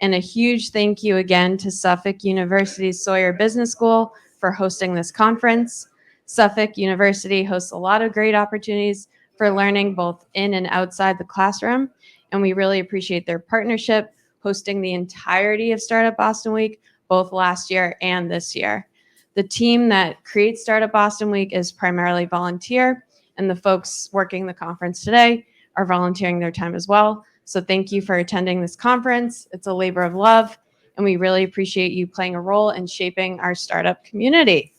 And a huge thank you again to Suffolk University's Sawyer Business School for hosting this conference. Suffolk University hosts a lot of great opportunities for learning both in and outside the classroom, and we really appreciate their partnership hosting the entirety of Startup Boston Week, both last year and this year. The team that creates Startup Boston Week is primarily volunteer, and the folks working the conference today are volunteering their time as well. So thank you for attending this conference. It's a labor of love, and we really appreciate you playing a role in shaping our startup community.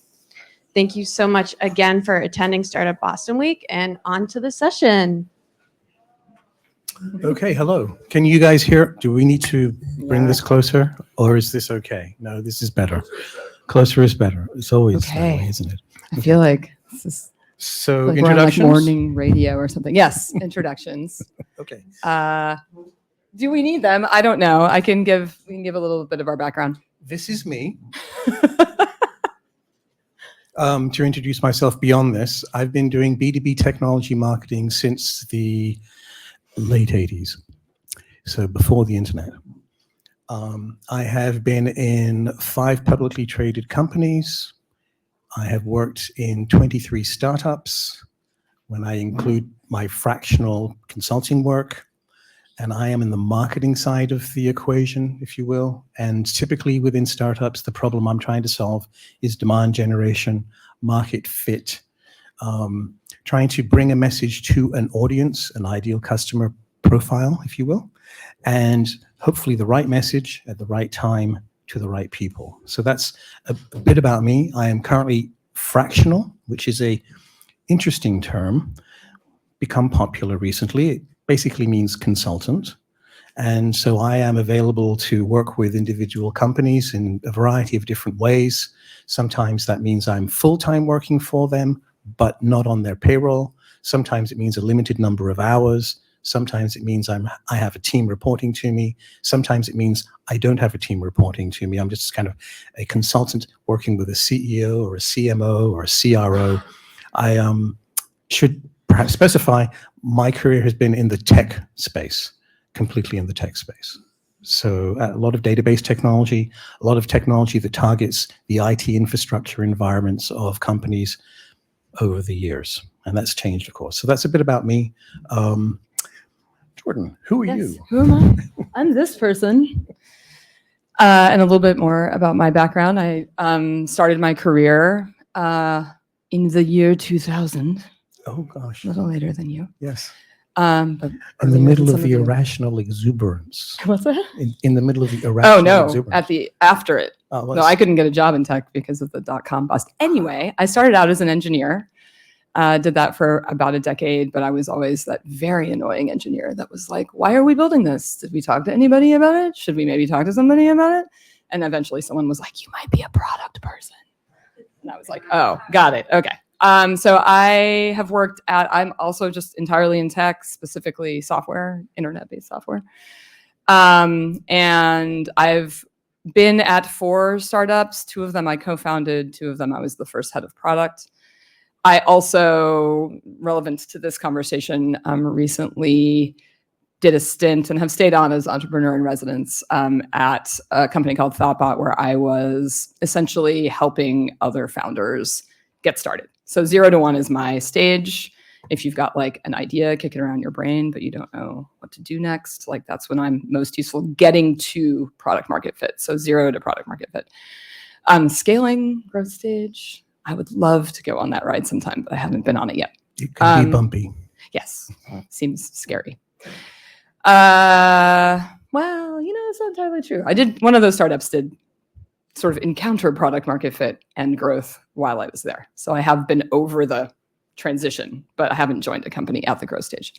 Thank you so much again for attending Startup Boston Week, and on to the session. Okay, hello. Can you guys hear? Do we need to bring this closer, or is this okay? No, this is better. Closer is better. It's always that way, isn't it? I feel like this is So like we're on, like, introductions? morning radio or something. Yes, introductions. Okay. Do we need them? I don't know. We can give a little bit of our background. This is me. To introduce myself beyond this, I've been doing B2B technology marketing since the late 80s, so before the internet. I have been in 5 publicly traded companies. I have worked in 23 startups when I include my fractional consulting work, and I am in the marketing side of the equation, if you will. And typically within startups, the problem I'm trying to solve is demand generation, market fit, trying to bring a message to an audience, an ideal customer profile, if you will, and hopefully the right message at the right time to the right people. So that's a bit about me. I am currently fractional, which is a interesting term, become popular recently. It basically means consultant. And so I am available to work with individual companies in a variety of different ways. Sometimes that means I'm full-time working for them, but not on their payroll. Sometimes it means a limited number of hours. Sometimes it means I have a team reporting to me. Sometimes it means I don't have a team reporting to me. I'm just kind of a consultant working with a CEO or a CMO or a CRO. I should perhaps specify my career has been in the tech space, completely in the tech space. So a lot of database technology, a lot of technology that targets the IT infrastructure environments of companies over the years. And that's changed, of course. So that's a bit about me. Jordan, who are you? Who am I? I'm this person. And a little bit more about my background. I started my career in the year 2000. Oh, gosh. A little later than you. Yes. But in the middle of the irrational exuberance. What's that? In the middle of the irrational exuberance. After it. No, I couldn't get a job in tech because of the dot-com bust. Anyway, I started out as an engineer. Did that for about a decade, but I was always that very annoying engineer that was like, why are we building this? Did we talk to anybody about it? Should we maybe talk to somebody about it? And eventually someone was like, you might be a product person. And I was like, oh, got it. Okay. So I have worked I'm also just entirely in tech, specifically software, internet-based software. And I've been at 4 startups. 2 of them I co-founded. 2 of them I was the first head of product. I also, relevant to this conversation, recently did a stint and have stayed on as entrepreneur in residence at a company called ThoughtBot, where I was essentially helping other founders get started. So 0 to 1 is my stage. If you've got like an idea kicking around your brain, but you don't know what to do next, like that's when I'm most useful getting to product market fit. So 0 to product market fit. Scaling, growth stage. I would love to go on that ride sometime, but I haven't been on it yet. It can be bumpy. Yes, seems scary. Well, it's not entirely true. One of those startups did sort of encounter product market fit and growth while I was there. So I have been over the transition, but I haven't joined a company at the growth stage.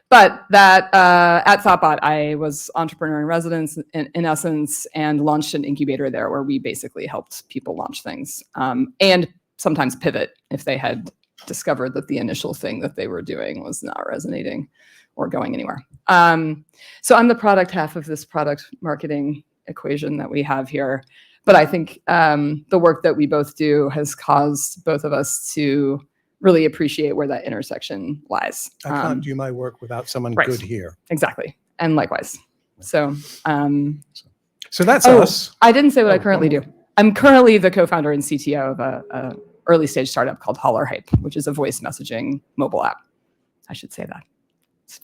But that at ThoughtBot, I was entrepreneur in residence in essence, and launched an incubator there where we basically helped people launch things and sometimes pivot if they had discovered that the initial thing that they were doing was not resonating or going anywhere. So I'm the product half of this product marketing equation that we have here. But I think the work that we both do has caused both of us to really appreciate where that intersection lies. I can't do my work without someone right. good here. Exactly. And likewise. So, So that's oh, us. I didn't say what I Oh, currently one do. I'm currently the co-founder and CTO of a early stage startup called Holler Hype, which is a voice messaging mobile app. I should say that.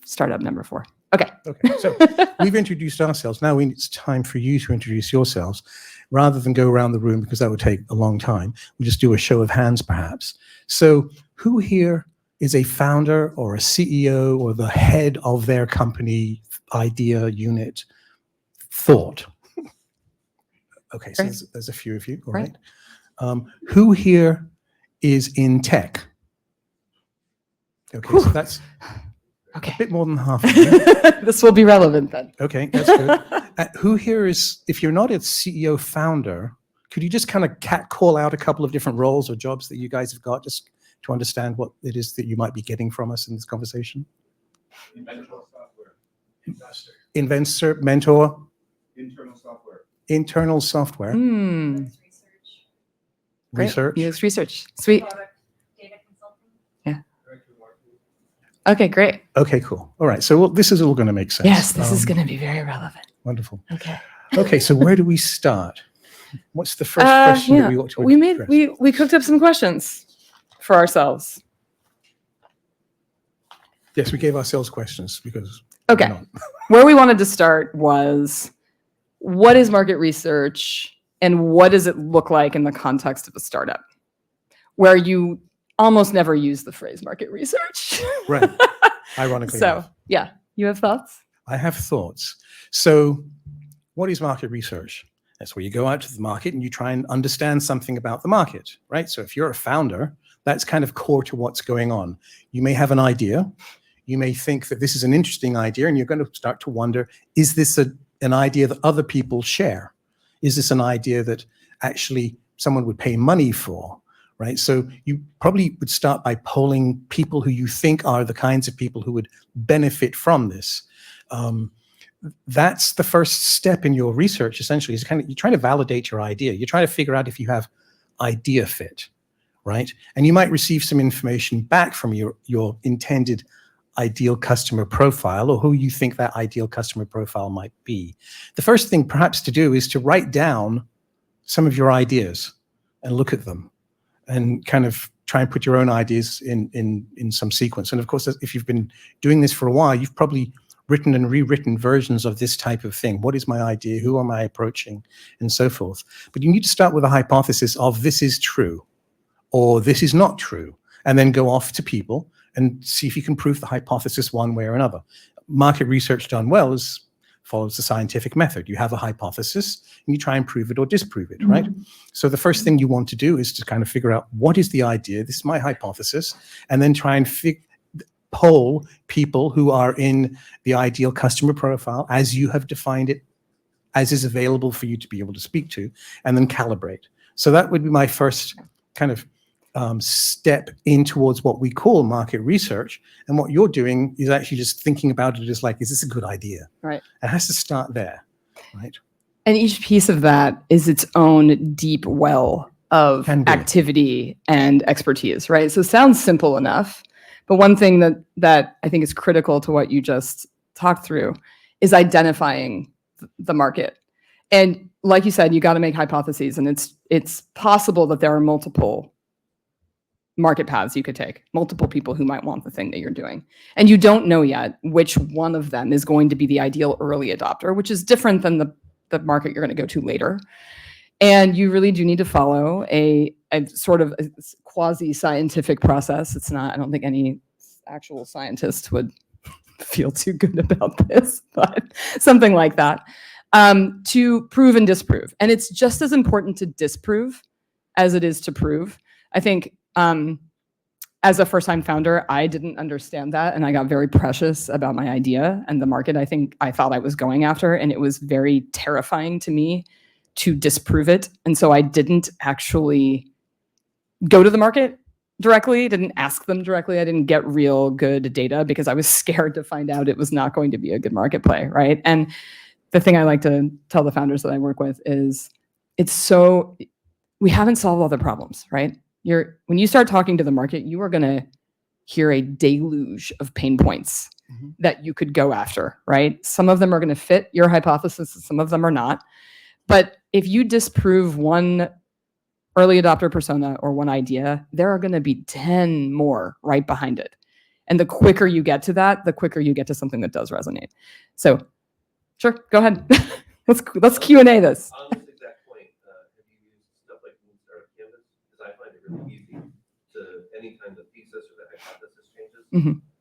Startup number 4. Okay. Okay, so we've introduced ourselves. Now it's time for you to introduce yourselves. Rather than go around the room, because that would take a long time, we'll just do a show of hands, perhaps. So who here is a founder or a CEO or the head of their company, idea, unit, thought? Okay, so there's a few of you, all right. Who here is in tech? Okay, so that's a bit more than half of you. This will be relevant then. Okay, that's good. Who here is, if you're not a CEO founder, could you just kind of call out a couple of different roles or jobs that you guys have got, just to understand what it is that you might be getting from us in this conversation? Mentor software. Investor, mentor, Internal software. internal software, research. UX research. Sweet. Data consulting. Yeah. Okay, great. Okay, cool. All right, so this is all going to make sense. Yes, this is going to be very relevant. Wonderful. Okay. Okay, so where do we start? What's the first question that we ought to address? We cooked up some questions for ourselves. Yes, we gave ourselves questions because. Okay. Where we wanted to start was, what is market research and what does it look like in the context of a startup, where you almost never use the phrase market research? Right. Ironically. So, enough. yeah, you have thoughts? I have thoughts. So what is market research? That's where you go out to the market and you try and understand something about the market, right? So if you're a founder, that's kind of core to what's going on. You may have an idea. You may think that this is an interesting idea, and you're going to start to wonder, is this an idea that other people share? Is this an idea that actually someone would pay money for, right? So you probably would start by polling people who you think are the kinds of people who would benefit from this. That's the first step in your research, essentially, is you're trying to validate your idea. You're trying to figure out if you have idea fit, right? And you might receive some information back from your intended ideal customer profile, or who you think that ideal customer profile might be. The first thing perhaps to do is to write down some of your ideas and look at them and kind of try and put your own ideas in some sequence. And of course, if you've been doing this for a while, you've probably written and rewritten versions of this type of thing. What is my idea? Who am I approaching? And so forth. But you need to start with a hypothesis of this is true or this is not true, and then go off to people and see if you can prove the hypothesis one way or another. Market research done well follows the scientific method. You have a hypothesis and you try and prove it or disprove it, right? So the first thing you want to do is to kind of figure out, what is the idea? This is my hypothesis. And then try and poll people who are in the ideal customer profile as you have defined it, as is available for you to be able to speak to, and then calibrate. So that would be my first kind of step in towards what we call market research. And what you're doing is actually just thinking about it as like, is this a good idea? Right. It has to start there, right? And each piece of that is its own deep well of activity and expertise, right? So it sounds simple enough, but one thing that I think is critical to what you just talked through is identifying the market. And like you said, you got to make hypotheses, and it's possible that there are multiple market paths you could take, multiple people who might want the thing that you're doing. And you don't know yet which one of them is going to be the ideal early adopter, which is different than the market you're going to go to later. And you really do need to follow a sort of a quasi-scientific process. It's not, I don't think any actual scientist would feel too good about this, but something like that, to prove and disprove. And it's just as important to disprove as it is to prove. I think as a first-time founder, I didn't understand that, and I got very precious about my idea and the market I thought I was going after, and it was very terrifying to me to disprove it. And so I didn't actually go to the market directly, didn't ask them directly. I didn't get real good data because I was scared to find out it was not going to be a good market play, right? And the thing I like to tell the founders that I work with is we haven't solved all the problems, right? When you start talking to the market, you are going to hear a deluge of pain points that you could go after, right? Some of them are going to fit your hypothesis, and some of them are not. But if you disprove one early adopter persona or one idea, there are going to be 10 more right behind it. And the quicker you get to that, the quicker you get to something that does resonate. So sure, go ahead. let's Q&A this. On this exact point, have you used stuff like Moonstar Canvas? Because I find it really easy to, anytime the thesis or the hypothesis changes,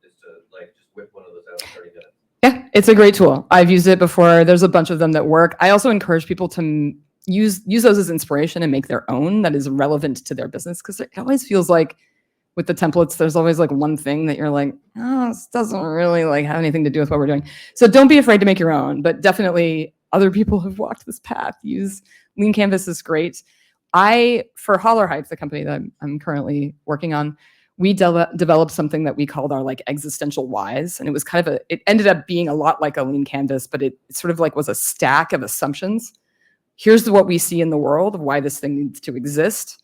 is to like just whip one of those out in 30 minutes. Yeah, it's a great tool. I've used it before. There's a bunch of them that work. I also encourage people to use those as inspiration and make their own that is relevant to their business, because it always feels like with the templates, there's always like one thing that you're like, oh, this doesn't really like have anything to do with what we're doing. So don't be afraid to make your own, but definitely other people have walked this path. Use Lean Canvas is great. For Holler Hype, the company that I'm currently working on, we developed something that we called our like existential whys. And it was kind of it ended up being a lot like a Lean Canvas, but it sort of like was a stack of assumptions. Here's what we see in the world of why this thing needs to exist.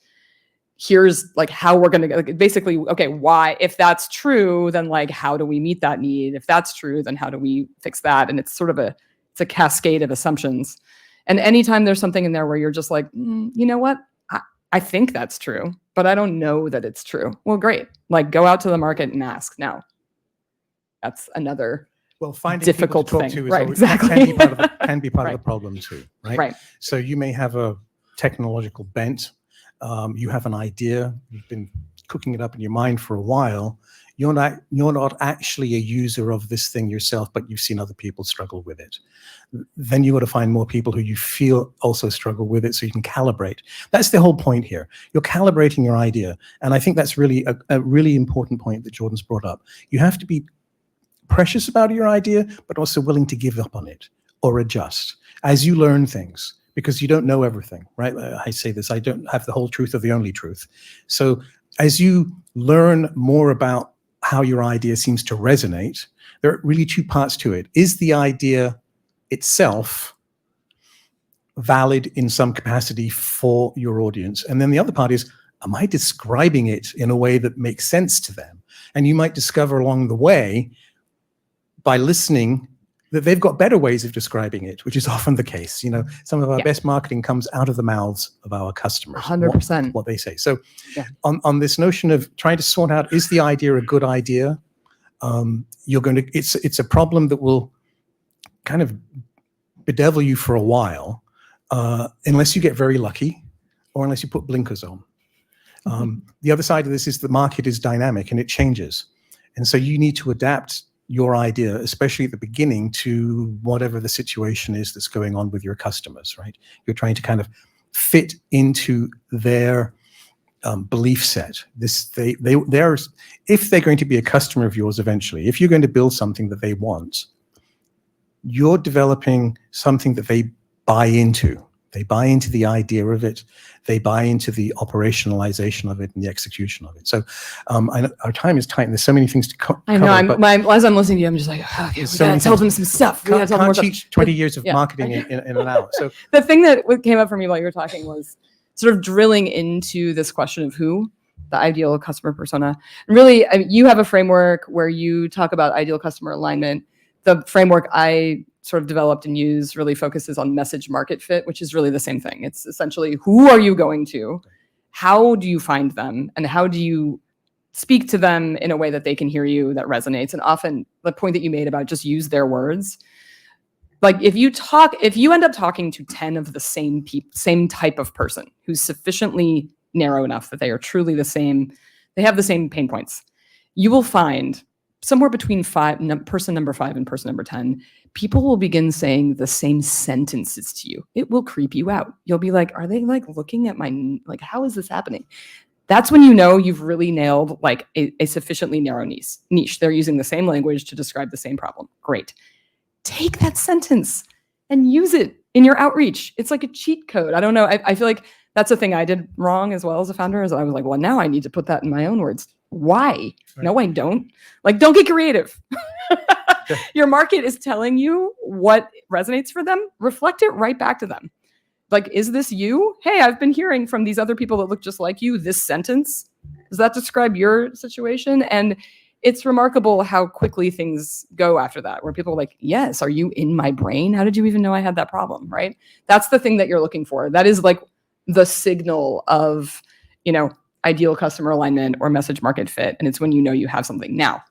Here's like how we're going to like, basically, okay, why, if that's true, then like, how do we meet that need? If that's true, then how do we fix that? And it's sort of it's a cascade of assumptions. And anytime there's something in there where you're just like, you know what? I think that's true, but I don't know that it's true. Well, great. Like go out to the market and ask. Now, that's another finding difficult people to talk thing. to is Right, always, exactly. can be part Right. of the problem too, right? Right. So you may have a technological bent. You have an idea. You've been cooking it up in your mind for a while. You're not actually a user of this thing yourself, but you've seen other people struggle with it. Then you got to find more people who you feel also struggle with it, so you can calibrate. That's the whole point here. You're calibrating your idea, and I think that's really a really important point that Jordan's brought up. You have to be precious about your idea, but also willing to give up on it or adjust as you learn things, because you don't know everything, right? I say this, I don't have the whole truth or the only truth. So as you learn more about how your idea seems to resonate, there are really two parts to it. Is the idea itself valid in some capacity for your audience? And then the other part is, am I describing it in a way that makes sense to them? And you might discover along the way, by listening, that they've got better ways of describing it, which is often the case. You know, some of our best marketing comes out of the mouths of our customers. 100%. What they say. So on this notion of trying to sort out, is the idea a good idea? It's a problem that will kind of bedevil you for a while, unless you get very lucky or unless you put blinkers on. The other side of this is the market is dynamic and it changes. And so you need to adapt your idea, especially at the beginning, to whatever the situation is that's going on with your customers, right? You're trying to kind of fit into their belief set. If they're going to be a customer of yours eventually, if you're going to build something that they want, you're developing something that they buy into. They buy into the idea of it. They buy into the operationalization of it and the execution of it. So I know our time is tight and there's so many things to cover. I know. As I'm listening to you, I'm just like, okay, we gotta tell them some stuff. We gotta tell them more Can't stuff. teach 20 years of marketing in an hour. So The thing that came up for me while you were talking was sort of drilling into this question of who, the ideal customer persona. And really, you have a framework where you talk about ideal customer alignment. The framework I sort of developed and use really focuses on message market fit, which is really the same thing. It's essentially, who are you going to? How do you find them? And how do you speak to them in a way that they can hear you, that resonates? And often the point that you made about just use their words. Like if you end up talking to 10 of the same type of person who's sufficiently narrow enough that they are truly the same, they have the same pain points, you will find somewhere between person number 5 and person number 10, people will begin saying the same sentences to you. It will creep you out. You'll be like, are they like looking at like, how is this happening? That's when you know you've really nailed like a sufficiently narrow niche. They're using the same language to describe the same problem. Great. Take that sentence and use it in your outreach. It's like a cheat code. I don't know. I feel like that's a thing I did wrong as well as a founder, is I was like, well, now I need to put that in my own words. Why? Right. No, I don't. Like, don't get creative. Your market is telling you what resonates for them. Reflect it right back to them. Like, is this you? Hey, I've been hearing from these other people that look just like you this sentence. Does that describe your situation? And it's remarkable how quickly things go after that, where people are like, yes, are you in my brain? How did you even know I had that problem, right? That's the thing that you're looking for. That is like the signal of, ideal customer alignment or message market fit. And it's when you know you have something. Now,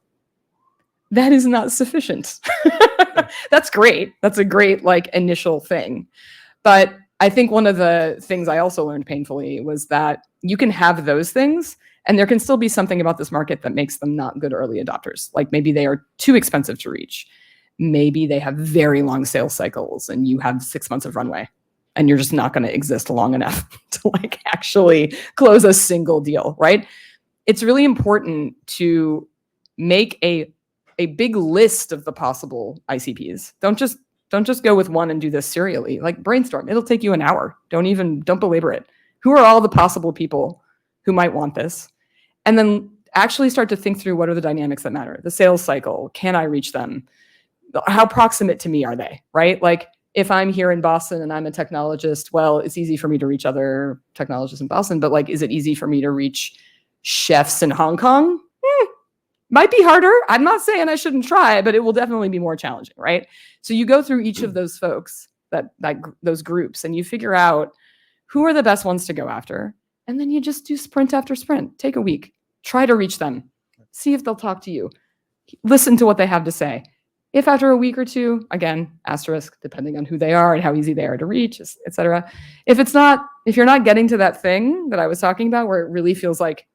that is not sufficient. That's great. That's a great initial thing. But I think one of the things I also learned painfully was that you can have those things and there can still be something about this market that makes them not good early adopters. Like maybe they are too expensive to reach. Maybe they have very long sales cycles and you have 6 months of runway and you're just not going to exist long enough to actually close a single deal, right? It's really important to make a big list of the possible ICPs. Don't just go with one and do this serially. Brainstorm. It'll take you an hour. Don't belabor it. Who are all the possible people who might want this? And then actually start to think through what are the dynamics that matter. The sales cycle. Can I reach them? How proximate to me are they, right? If I'm here in Boston and I'm a technologist, well, it's easy for me to reach other technologists in Boston, but is it easy for me to reach chefs in Hong Kong? Might be harder. I'm not saying I shouldn't try, but it will definitely be more challenging, right? So you go through each of those folks, those groups, and you figure out who are the best ones to go after. And then you just do sprint after sprint. Take a week. Try to reach them. See if they'll talk to you. Listen to what they have to say. If after a week or two, again, asterisk, depending on who they are and how easy they are to reach, et cetera. If you're not getting to that thing that I was talking about where it really feels like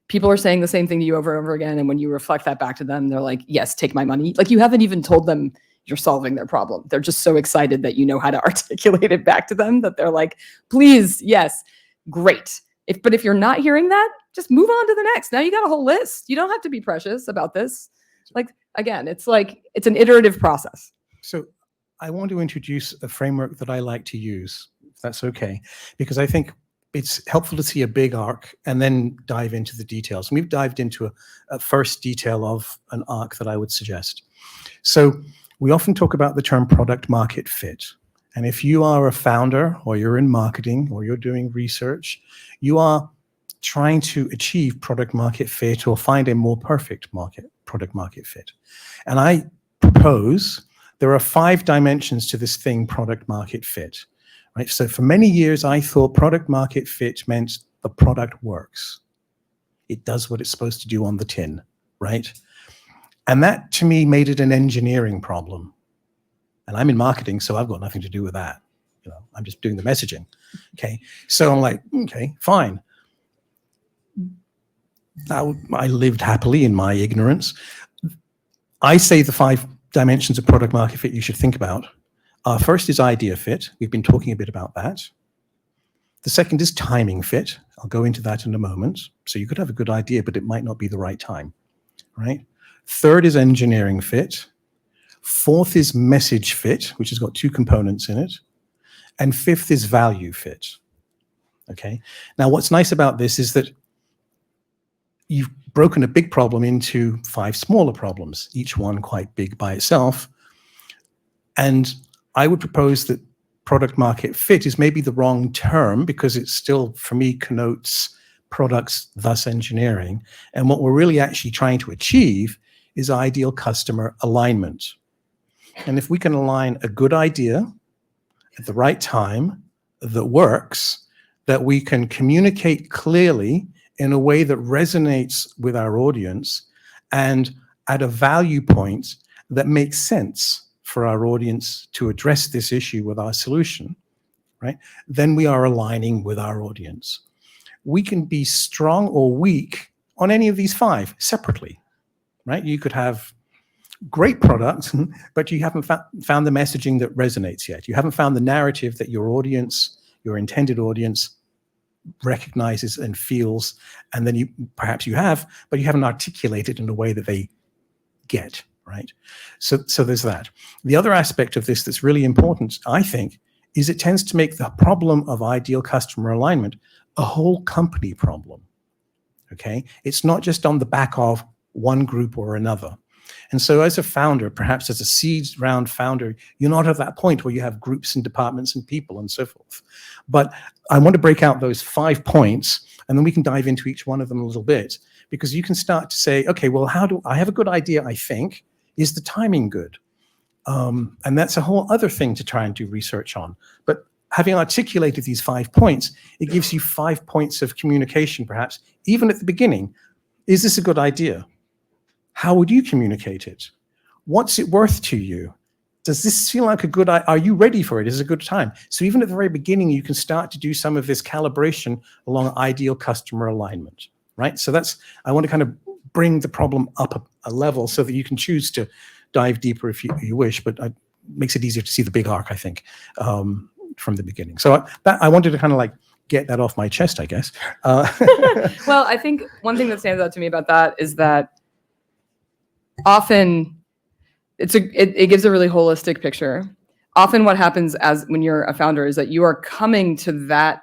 people are saying the same thing to you over and over again. And when you reflect that back to them, they're like, yes, take my money. You haven't even told them you're solving their problem. They're just so excited that you know how to articulate it back to them that they're like, please, yes, great. But if you're not hearing that, just move on to the next. Now you got a whole list. You don't have to be precious about this. Again, it's an iterative process. So I want to introduce a framework that I like to use, if that's okay, because I think it's helpful to see a big arc and then dive into the details. And we've dived into a first detail of an arc that I would suggest. So we often talk about the term product market fit. And if you are a founder or you're in marketing or you're doing research, you are trying to achieve product market fit or find a more perfect product market fit. And I propose there are 5 dimensions to this thing, product market fit. Right? So for many years, I thought product market fit meant the product works. It does what it's supposed to do on the tin, right? And that, to me, made it an engineering problem. And I'm in marketing, so I've got nothing to do with that. I'm just doing the messaging, okay? So I'm like, okay, fine. I lived happily in my ignorance. I say the 5 dimensions of product market fit you should think about. First is idea fit. We've been talking a bit about that. The second is timing fit. I'll go into that in a moment. So you could have a good idea, but it might not be the right time, right? Third is engineering fit. Fourth is message fit, which has got 2 components in it. And 5th is value fit, okay? Now, what's nice about this is that you've broken a big problem into 5 smaller problems, each one quite big by itself. And I would propose that product market fit is maybe the wrong term because it still, for me, connotes products, thus engineering. And what we're really actually trying to achieve is ideal customer alignment. And if we can align a good idea at the right time that works, that we can communicate clearly in a way that resonates with our audience and at a value point that makes sense for our audience to address this issue with our solution, right? Then we are aligning with our audience. We can be strong or weak on any of these 5 separately, right? You could have great products, but you haven't found the messaging that resonates yet. You haven't found the narrative that your audience, your intended audience, recognizes and feels, and then perhaps you have, but you haven't articulated in a way that they get, right? So there's that. The other aspect of this that's really important, I think, is it tends to make the problem of ideal customer alignment a whole company problem, okay? It's not just on the back of one group or another. And so as a founder, perhaps as a seed round founder, you're not at that point where you have groups and departments and people and so forth. But I want to break out those 5 points, and then we can dive into each one of them a little bit, because you can start to say, okay, well, how do I have a good idea? I think, is the timing good? And that's a whole other thing to try and do research on. But having articulated these 5 points, it gives you 5 points of communication, perhaps, even at the beginning. Is this a good idea? How would you communicate it? What's it worth to you? Does this feel like a good, are you ready for it? Is it a good time? So even at the very beginning, you can start to do some of this calibration along ideal customer alignment, right? So that's, I want to kind of bring the problem up a level so that you can choose to dive deeper if you wish, but it makes it easier to see the big arc, I think, from the beginning. So I wanted to kind of like get that off my chest, I guess. Well, I think one thing that stands out to me about that is that often it gives a really holistic picture. Often what happens as when you're a founder is that you are coming to that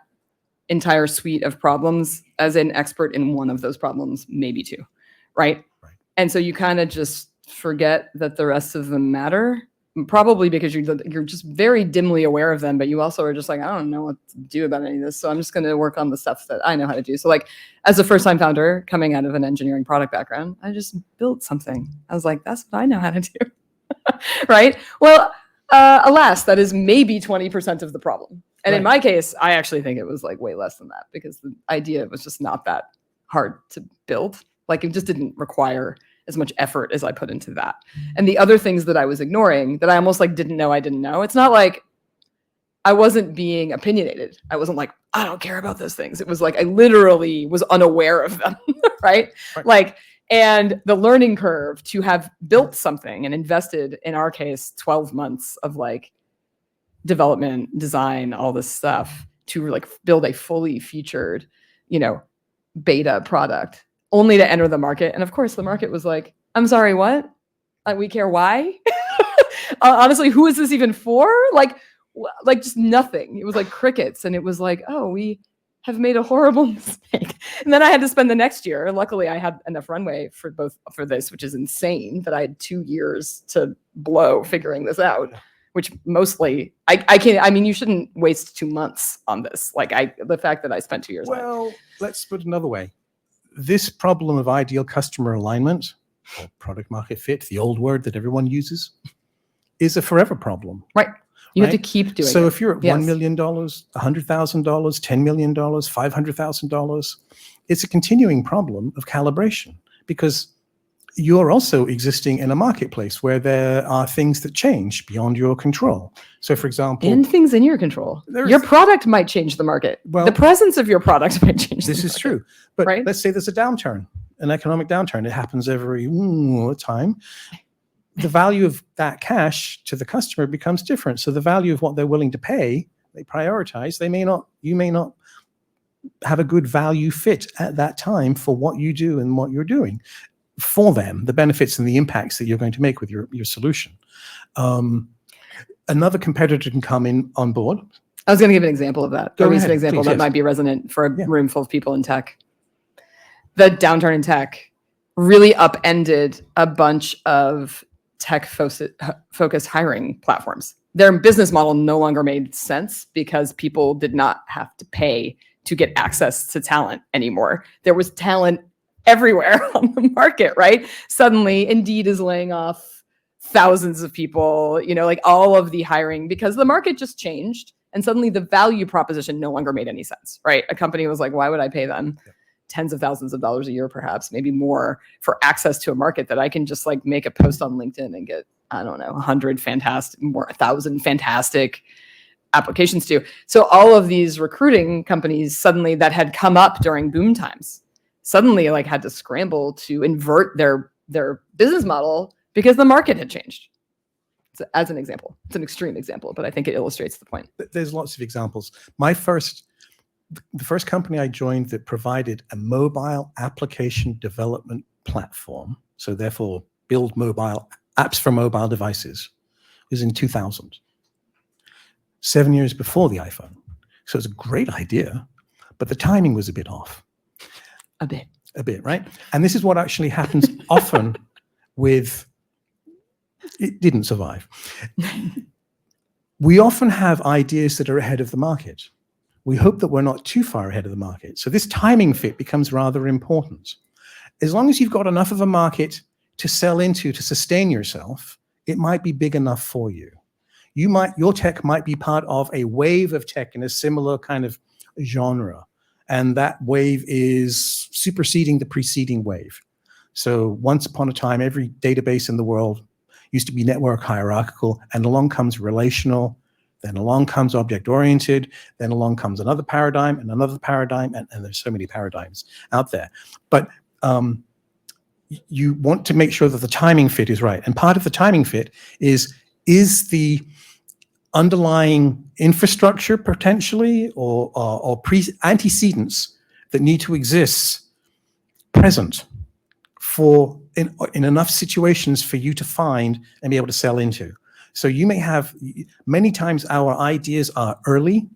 entire suite of problems as an expert in one of those problems, maybe two, right? And so you kind of just forget that the rest of them matter, probably because you're just very dimly aware of them, but you also are just like, I don't know what to do about any of this, so I'm just going to work on the stuff that I know how to do. So like, as a first-time founder coming out of an engineering product background, I just built something. I was like, that's what I know how to do. Right? Well, alas, that is maybe 20% of the problem. And in my case, I actually think it was like way less than that, because the idea was just not that hard to build. Like, it just didn't require as much effort as I put into that. And the other things that I was ignoring that I almost like didn't know I didn't know. It's not like I wasn't being opinionated. I wasn't like, I don't care about those things. It was like I literally was unaware of them, right? Like, and the learning curve to have built something and invested, in our case, 12 months of like development, design, all this stuff to like build a fully featured, beta product, only to enter the market. And of course, the market was like, I'm sorry, what? We care why? Honestly, who is this even for? Like just nothing. It was like crickets. And it was like, oh, we have made a horrible mistake. And then I had to spend the next year. Luckily, I had enough runway for this, which is insane, that I had 2 years to blow figuring this out, which mostly I can't, I mean, you shouldn't waste 2 months on this. Like the fact that I spent 2 years. Well, let's put it another way. This problem of ideal customer alignment, or product market fit, the old word that everyone uses, is a forever problem. Right. You have to keep doing it. So if you're at $1 million, $100,000, $10 million, $500,000, it's a continuing problem of calibration, because you're also existing in a marketplace where there are things that change beyond your control. So for example, and things in your control. Your product might change the market. Well, the presence of your product might change the market. This is true. But let's say there's a downturn, an economic downturn. It happens every time. The value of that cash to the customer becomes different. So the value of what they're willing to pay, they prioritize. You may not have a good value fit at that time for what you do and what you're doing for them, the benefits and the impacts that you're going to make with your solution. Another competitor can come in on board. I was going to give an example of that. A recent example please, that might be resonant for a room full of people in tech. The downturn in tech really upended a bunch of tech-focused hiring platforms. Their business model no longer made sense because people did not have to pay to get access to talent anymore. There was talent everywhere on the market, right? Suddenly, Indeed is laying off thousands of people, like all of the hiring, because the market just changed. And suddenly the value proposition no longer made any sense, right? A company was like, why would I pay them tens of thousands of dollars a year, perhaps, maybe more, for access to a market that I can just like make a post on LinkedIn and get, I don't know, 1,000 fantastic applications to. So all of these recruiting companies suddenly that had come up during boom times suddenly like had to scramble to invert their business model because the market had changed. So, as an example, it's an extreme example, but I think it illustrates the point. There's lots of examples. The first company I joined that provided a mobile application development platform, so therefore build mobile apps for mobile devices, was in 2000, 7 years before the iPhone. So it's a great idea, but the timing was a bit off. A bit, right? And this is what actually happens often with, it didn't survive. We often have ideas that are ahead of the market. We hope that we're not too far ahead of the market. So this timing fit becomes rather important. as long as you've got enough of a market to sell into, to sustain yourself, it might be big enough for you. Your tech might be part of a wave of tech in a similar kind of genre. And that wave is superseding the preceding wave. So once upon a time, every database in the world used to be network hierarchical, and along comes relational, then along comes object-oriented, then along comes another paradigm and another paradigm, and there's so many paradigms out there. But you want to make sure that the timing fit is right. And part of the timing fit is the underlying infrastructure potentially or antecedents that need to exist present for in enough situations for you to find and be able to sell into. So you may have, many times our ideas are early.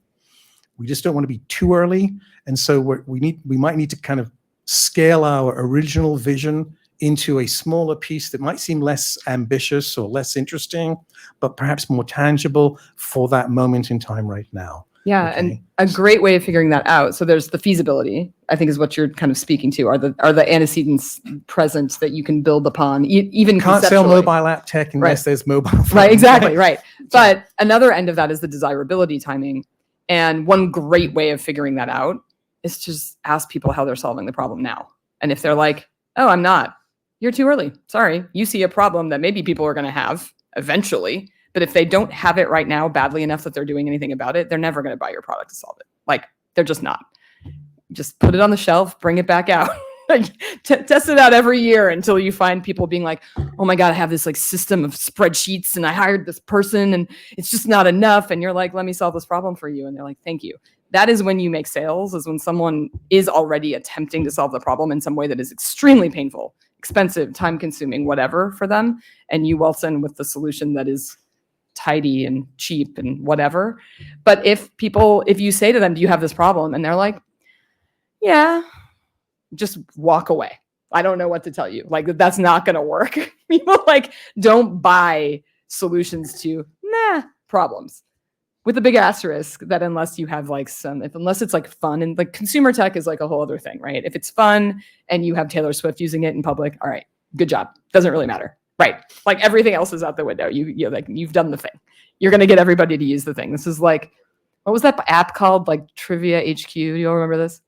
We just don't want to be too early. And so we might need to kind of scale our original vision into a smaller piece that might seem less ambitious or less interesting, but perhaps more tangible for that moment in time right now. Yeah, Okay. and a great way of figuring that out. So there's the feasibility, I think is what you're kind of speaking to. Are the antecedents present that you can build upon, even Can't sell conceptually? mobile app tech unless Right. there's mobile phones. Right, exactly, right. But another end of that is the desirability timing. And one great way of figuring that out is to just ask people how they're solving the problem now. And if they're like, oh, I'm not, you're too early. Sorry. You see a problem that maybe people are going to have eventually. But if they don't have it right now badly enough that they're doing anything about it, they're never going to buy your product to solve it. Like, they're just not. Just put it on the shelf, bring it back out. Test it out every year until you find people being like, oh my God, I have this like system of spreadsheets and I hired this person and it's just not enough. And you're like, let me solve this problem for you. And they're like, thank you. That is when you make sales, is when someone is already attempting to solve the problem in some way that is extremely painful, expensive, time consuming, whatever for them. And you waltz in with the solution that is tidy and cheap and whatever. But if you say to them, do you have this problem? And they're like, yeah, just walk away. I don't know what to tell you. Like, that's not going to work. People like don't buy solutions to problems with a big asterisk that unless you have like unless it's like fun, and like consumer tech is like a whole other thing, right? If it's fun and you have Taylor Swift using it in public, all right, good job. Doesn't really matter. Right. Like everything else is out the window. You've done the thing. You're going to get everybody to use the thing. This is like, what was that app called? Like Trivia HQ. Do you all remember this?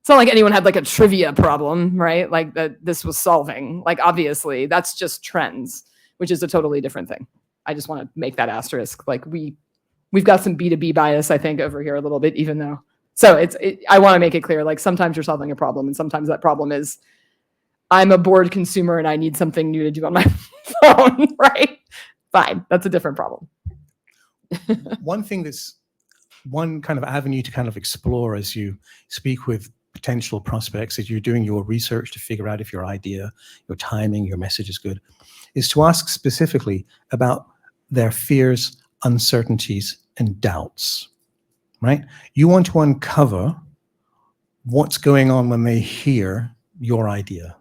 It's not like anyone had like a trivia problem, right? Like that this was solving. Like, obviously that's just trends, which is a totally different thing. I just want to make that asterisk. Like we've got some B2B bias, I think, over here a little bit, even though. So I want to make it clear, like sometimes you're solving a problem and sometimes that problem is, I'm a bored consumer and I need something new to do on my phone, right? Fine, that's a different problem. One kind of avenue to kind of explore as you speak with potential prospects, as you're doing your research to figure out if your idea, your timing, your message is good, is to ask specifically about their fears, uncertainties, and doubts, right? You want to uncover what's going on when they hear your idea.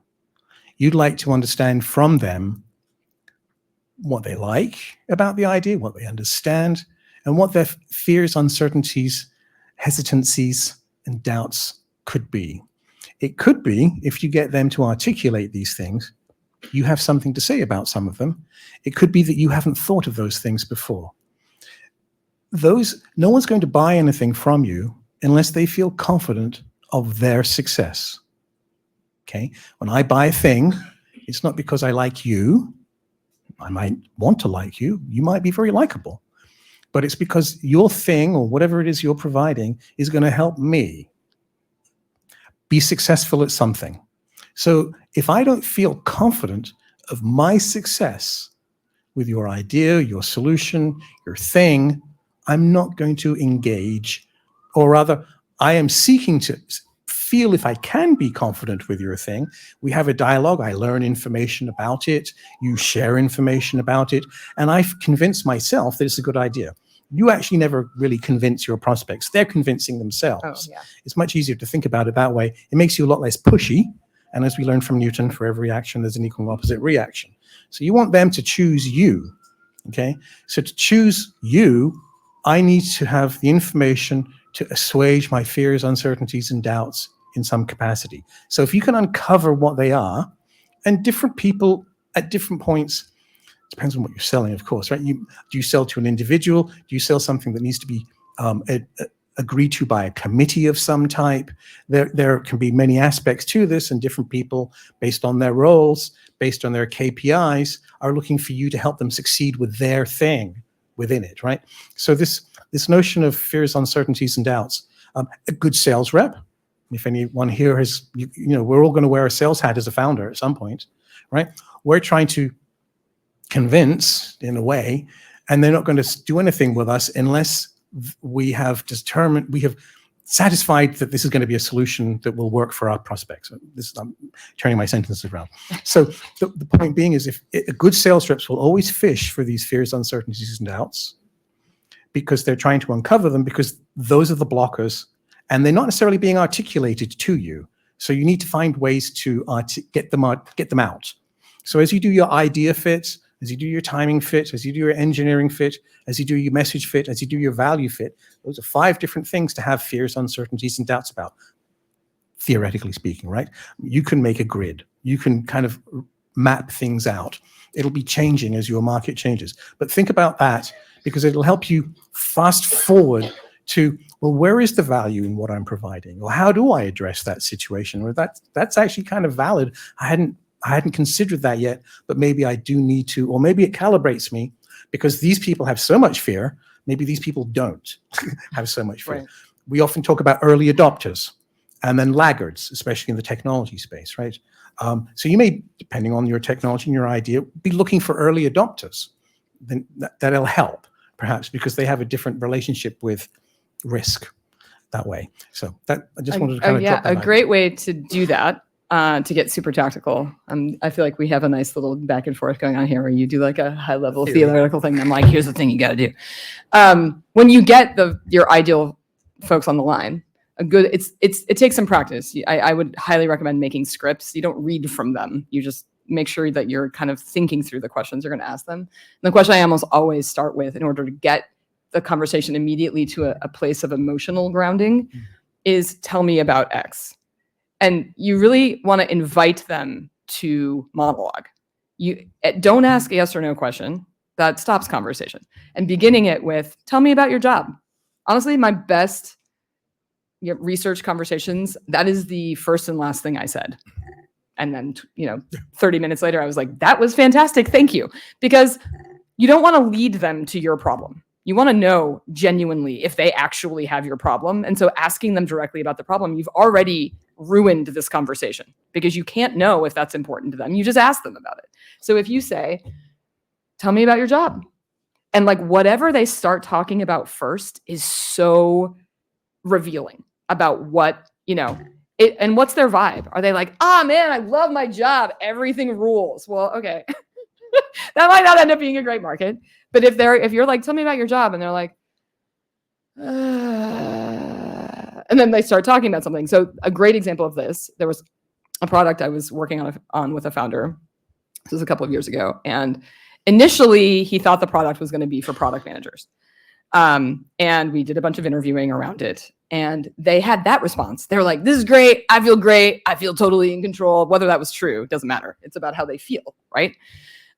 You'd like to understand from them what they like about the idea, what they understand, and what their fears, uncertainties, hesitancies, and doubts could be. It could be, if you get them to articulate these things, you have something to say about some of them. It could be that you haven't thought of those things before. No one's going to buy anything from you unless they feel confident of their success. Okay, when I buy a thing, it's not because I like you. I might want to like you. You might be very likable. But it's because your thing or whatever it is you're providing is going to help me be successful at something. So if I don't feel confident of my success with your idea, your solution, your thing, I'm not going to engage, or rather, I am seeking to feel if I can be confident with your thing. We have a dialogue. I learn information about it. You share information about it. And I've convinced myself that it's a good idea. You actually never really convince your prospects. They're convincing themselves. Oh, yeah. It's much easier to think about it that way. It makes you a lot less pushy. And as we learned from Newton, for every action, there's an equal and opposite reaction. So you want them to choose you. Okay. So to choose you, I need to have the information to assuage my fears, uncertainties, and doubts in some capacity. So if you can uncover what they are, and different people at different points, depends on what you're selling, of course, right? Do you sell to an individual? Do you sell something that needs to be agreed to by a committee of some type? There can be many aspects to this, and different people, based on their roles, based on their KPIs, are looking for you to help them succeed with their thing within it, right? So this notion of fears, uncertainties, and doubts. A good sales rep, if anyone here has, we're all going to wear a sales hat as a founder at some point, right? We're trying to convince, in a way, and they're not going to do anything with us unless we have satisfied that this is going to be a solution that will work for our prospects. I'm turning my sentences around. So the point being is, a good sales reps will always fish for these fears, uncertainties, and doubts, because they're trying to uncover them, because those are the blockers, and they're not necessarily being articulated to you. So you need to find ways to get them out. So as you do your idea fit, as you do your timing fit, as you do your engineering fit, as you do your message fit, as you do your value fit, those are 5 different things to have fears, uncertainties, and doubts about, theoretically speaking, right? You can make a grid. You can kind of map things out. It'll be changing as your market changes. But think about that, because it'll help you fast forward to, well, where is the value in what I'm providing? Or how do I address that situation? Or that's actually kind of valid. I hadn't considered that yet, but maybe I do need to, or maybe it calibrates me, because these people have so much fear. Maybe these people don't have so much fear. Right. We often talk about early adopters and then laggards, especially in the technology space, right? So you may, depending on your technology and your idea, be looking for early adopters. Then that'll help, perhaps, because they have a different relationship with risk that way. So that I just wanted to kind of drop that a idea. great way to do that, to get super tactical. I feel like we have a nice little back and forth going on here, where you do like a high level theoretical thing. And I'm like, here's the thing you got to do. When you get your ideal folks on the line, it takes some practice. I would highly recommend making scripts. You don't read from them. You just make sure that you're kind of thinking through the questions you're going to ask them. And the question I almost always start with, in order to get the conversation immediately to a place of emotional grounding, is, tell me about X. And you really want to invite them to monologue. You don't ask a yes or no question. That stops conversation. And beginning it with, tell me about your job. Honestly, my best research conversations, that is the first and last thing I said. And then, 30 minutes later, I was like, that was fantastic. Thank you. Because you don't want to lead them to your problem. You want to know genuinely if they actually have your problem. And so asking them directly about the problem, you've already ruined this conversation, because you can't know if that's important to them. You just ask them about it. So if you say, tell me about your job, and like whatever they start talking about first is so revealing about what, and what's their vibe. Are they like, man, I love my job, everything rules? Well, okay. That might not end up being a great market. But if you're like, tell me about your job, and they're like, and then they start talking about something. So a great example of this, there was a product I was working on with a founder. This was a couple of years ago. And initially he thought the product was going to be for product managers. And we did a bunch of interviewing around it. And they had that response. They were like, this is great. I feel totally in control. Whether that was true, doesn't matter. It's about how they feel, right?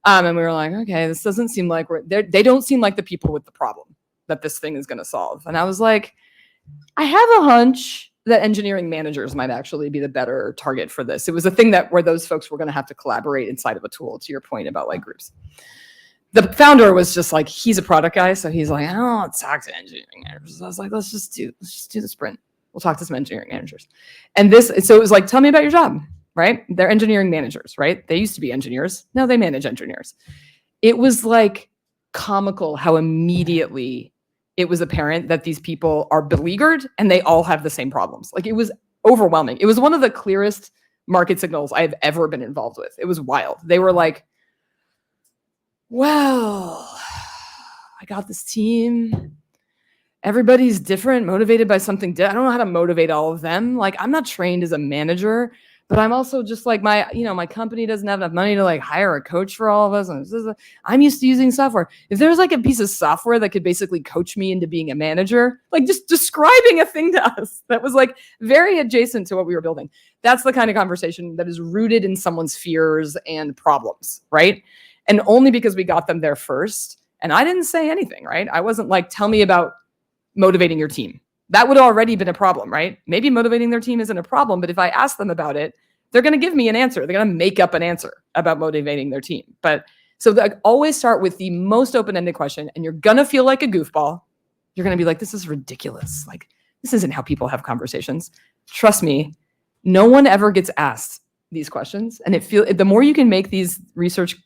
And we were like, okay, this doesn't seem like they don't seem like the people with the problem that this thing is going to solve. And I was like, I have a hunch that engineering managers might actually be the better target for this. It was a thing where those folks were going to have to collaborate inside of a tool, to your point about like groups. The founder was just like, he's a product guy. So he's like, I don't want to talk to engineering managers. So I was like, let's just do the sprint. We'll talk to some engineering managers. And so it was like, tell me about your job, right? They're engineering managers, right? They used to be engineers. Now they manage engineers. It was like comical how immediately it was apparent that these people are beleaguered and they all have the same problems. Like, it was overwhelming. It was one of the clearest market signals I've ever been involved with. It was wild. They were like, well, I got this team. Everybody's different, motivated by something. I don't know how to motivate all of them. Like, I'm not trained as a manager, but I'm also just like my company doesn't have enough money to like hire a coach for all of us. And I'm used to using software. If there's like a piece of software that could basically coach me into being a manager, like just describing a thing to us that was like very adjacent to what we were building. That's the kind of conversation that is rooted in someone's fears and problems, right? And only because we got them there first. And I didn't say anything, right? I wasn't like, tell me about motivating your team. That would already been a problem, right? Maybe motivating their team isn't a problem, but if I ask them about it, they're going to give me an answer. They're going to make up an answer about motivating their team. But so always start with the most open-ended question, and you're going to feel like a goofball. You're going to be like, this is ridiculous. Like, this isn't how people have conversations. Trust me, no one ever gets asked these questions. And the more you can make these research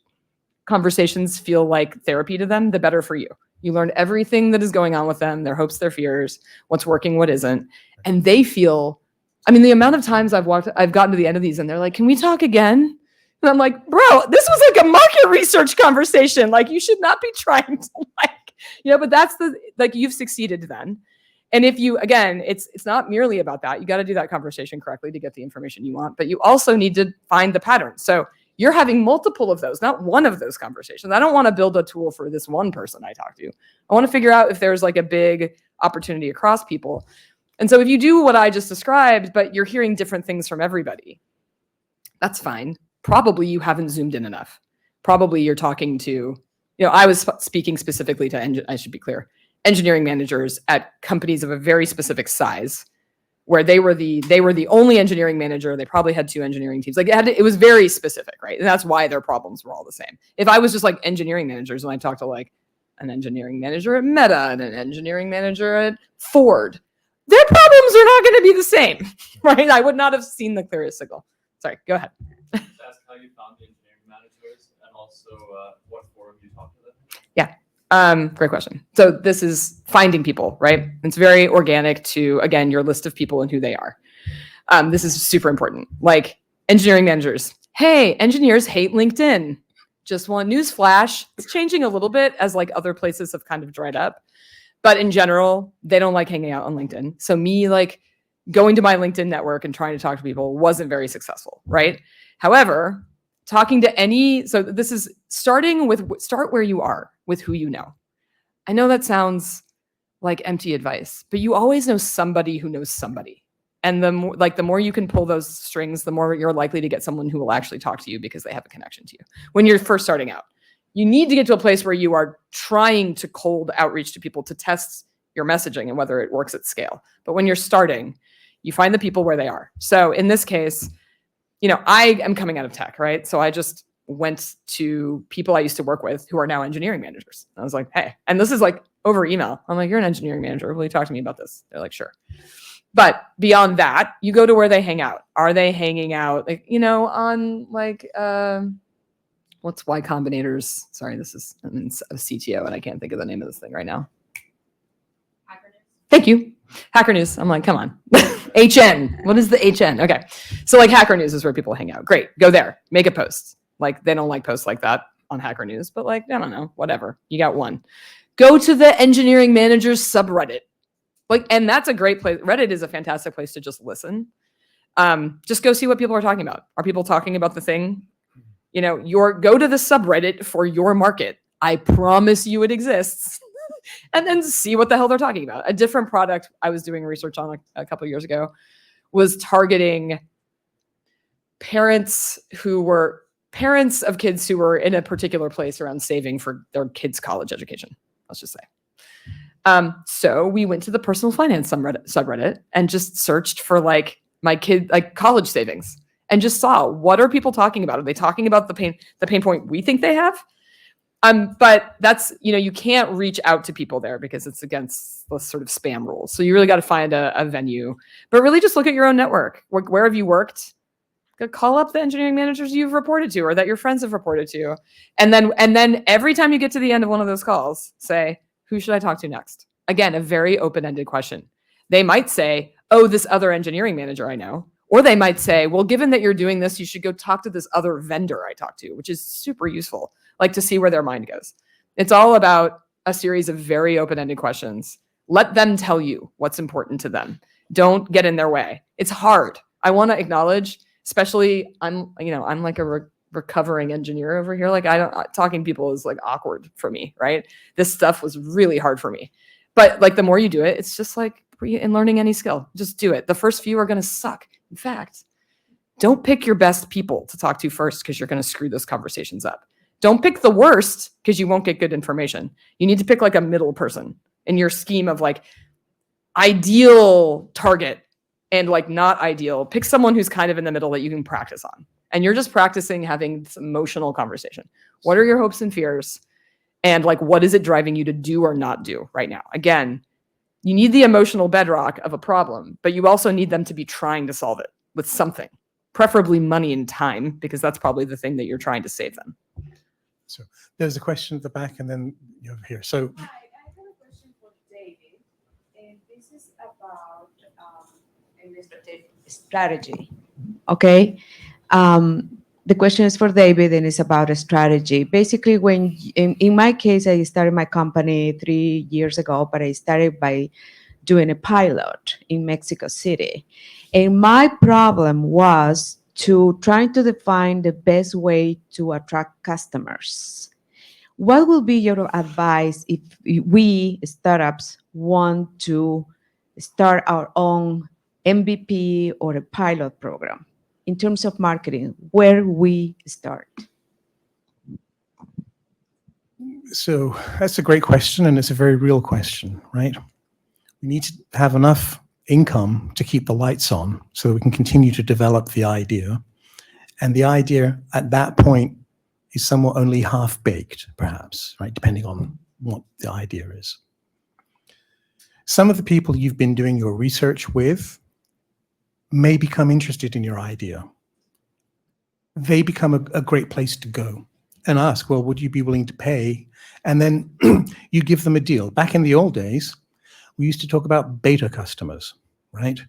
conversations feel like therapy to them, the better for you. You learn everything that is going on with them, their hopes, their fears, what's working, what isn't. And they feel, I mean, the amount of times I've gotten to the end of these and they're like, can we talk again? And I'm like, bro, this was like a market research conversation. Like, you should not be trying to but that's you've succeeded then. And if you, again, it's not merely about that. You got to do that conversation correctly to get the information you want, but you also need to find the pattern. So you're having multiple of those, not one of those conversations. I don't want to build a tool for this one person I talk to. I want to figure out if there's like a big opportunity across people. And so if you do what I just described, but you're hearing different things from everybody, that's fine. Probably you haven't zoomed in enough. Probably you're talking to, I was speaking specifically to, I should be clear, engineering managers at companies of a very specific size, where they were the only engineering manager. They probably had 2 engineering teams. Like it was very specific, right? And that's why their problems were all the same. If I was just like engineering managers, when I talked to like an engineering manager at Meta and an engineering manager at Ford, their problems are not going to be the same, right? I would not have seen the clearest signal. Sorry, go ahead. Just ask how you found the engineering managers and also what forum you talked to them. Yeah. Great question. So this is finding people, right? It's very organic to, again, your list of people and who they are. This is super important. Like engineering managers. Hey, engineers hate LinkedIn. Just one news flash. It's changing a little bit as like other places have kind of dried up. But in general, they don't like hanging out on LinkedIn. So me like going to my LinkedIn network and trying to talk to people wasn't very successful, right? However, talking to so this is start where you are with who you know. I know that sounds like empty advice, but you always know somebody who knows somebody. And the more you can pull those strings, the more you're likely to get someone who will actually talk to you because they have a connection to you. When you're first starting out, you need to get to a place where you are trying to cold outreach to people to test your messaging and whether it works at scale. But when you're starting, you find the people where they are. So in this case, I am coming out of tech, right? So I just went to people I used to work with who are now engineering managers. I was like, hey, and this is like over email. I'm like, you're an engineering manager. Will you talk to me about this? They're like, sure. But beyond that, you go to where they hang out. Are they hanging out, on like, what's Y Combinator's? Sorry, I'm a CTO and I can't think of the name of this thing right now. Hacker News. Thank you. Hacker News. I'm like, come on. HN. What is the HN? Okay. So like Hacker News is where people hang out. Great. Go there. Make a post. Like they don't like posts like that on Hacker News, but like, I don't know, whatever. You got one. Go to the engineering managers subreddit. And that's a great place. Reddit is a fantastic place to just listen. Just go see what people are talking about. Are people talking about the thing? Go to the subreddit for your market. I promise you it exists. And then see what the hell they're talking about. A different product I was doing research on a couple of years ago was targeting parents of kids who were in a particular place around saving for their kids' college education, let's just say. So we went to the personal finance subreddit and just searched for like my kid, like college savings, and just saw what are people talking about? Are they talking about the pain point we think they have? But that's, you can't reach out to people there because it's against the sort of spam rules. So you really got to find a venue, but really just look at your own network. Where have you worked? Call up the engineering managers you've reported to or that your friends have reported to. And then every time you get to the end of one of those calls, say, who should I talk to next? Again, a very open-ended question. They might say, oh, this other engineering manager I know. Or they might say, well, given that you're doing this, you should go talk to this other vendor I talked to, which is super useful, like to see where their mind goes. It's all about a series of very open-ended questions. Let them tell you what's important to them. Don't get in their way. It's hard. I want to acknowledge especially I'm like a recovering engineer over here. Like talking to people is like awkward for me, right? This stuff was really hard for me. But like the more you do it, it's just like in learning any skill, just do it. The first few are going to suck. In fact, don't pick your best people to talk to first because you're going to screw those conversations up. Don't pick the worst because you won't get good information. You need to pick like a middle person in your scheme of like ideal target and like not ideal. Pick someone who's kind of in the middle that you can practice on. And you're just practicing having this emotional conversation. What are your hopes and fears? And like, what is it driving you to do or not do right now? Again, you need the emotional bedrock of a problem, but you also need them to be trying to solve it with something, preferably money and time, because that's probably the thing that you're trying to save them. So there's a question at the back, and then over here. So Hi, I have a question for David, and this is about strategy. Okay, the question is for David, and it's about a strategy. Basically, when in my case, I started my company 3 years ago, but I started by doing a pilot in Mexico City, and my problem was trying to define the best way to attract customers. What will be your advice if we startups want to start our own MVP or a pilot program in terms of marketing? Where we start? So that's a great question, and it's a very real question, right? We need to have enough income to keep the lights on so that we can continue to develop the idea. And the idea at that point is somewhat only half-baked, perhaps, right? Depending on what the idea is. Some of the people you've been doing your research with may become interested in your idea. They become a great place to go and ask, well, would you be willing to pay? And then you give them a deal. Back in the old days, we used to talk about beta customers, right?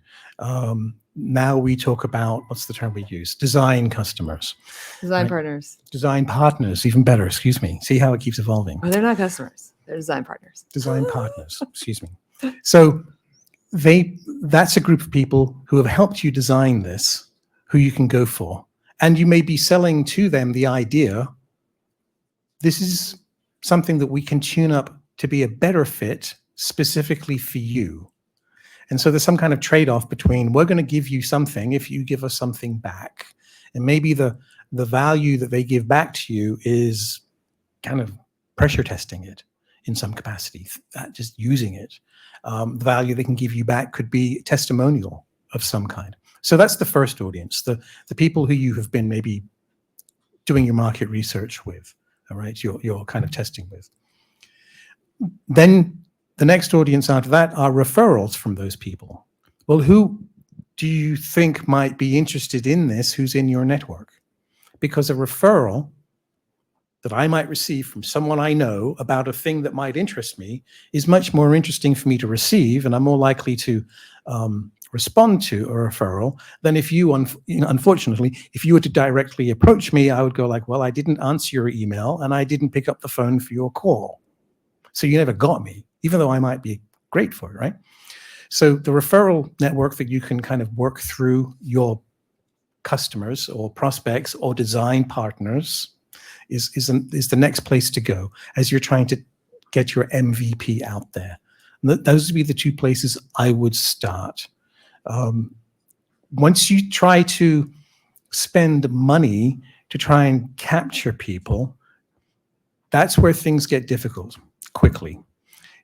Now we talk about, what's the term we use? Design customers. Design Right. partners. Design partners, even better, excuse me. See how it keeps evolving. Oh, they're not customers. They're design partners. Design partners, excuse me. So that's a group of people who have helped you design this, who you can go for. And you may be selling to them the idea, this is something that we can tune up to be a better fit specifically for you. And so there's some kind of trade-off between we're going to give you something if you give us something back. And maybe the value that they give back to you is kind of pressure testing it in some capacity, just using it. The value they can give you back could be testimonial of some kind. So that's the first audience, the people who you have been maybe doing your market research with, all right, you're kind of testing with. Then the next audience after that are referrals from those people. Well, who do you think might be interested in this who's in your network? Because a referral that I might receive from someone I know about a thing that might interest me is much more interesting for me to receive, and I'm more likely to respond to a referral than if you, unfortunately, if you were to directly approach me, I would go like, well, I didn't answer your email and I didn't pick up the phone for your call. So you never got me, even though I might be great for it, right? So the referral network that you can kind of work through your customers or prospects or design partners is the next place to go as you're trying to get your MVP out there. And those would be the two places I would start. Once you try to spend money to try and capture people, that's where things get difficult quickly,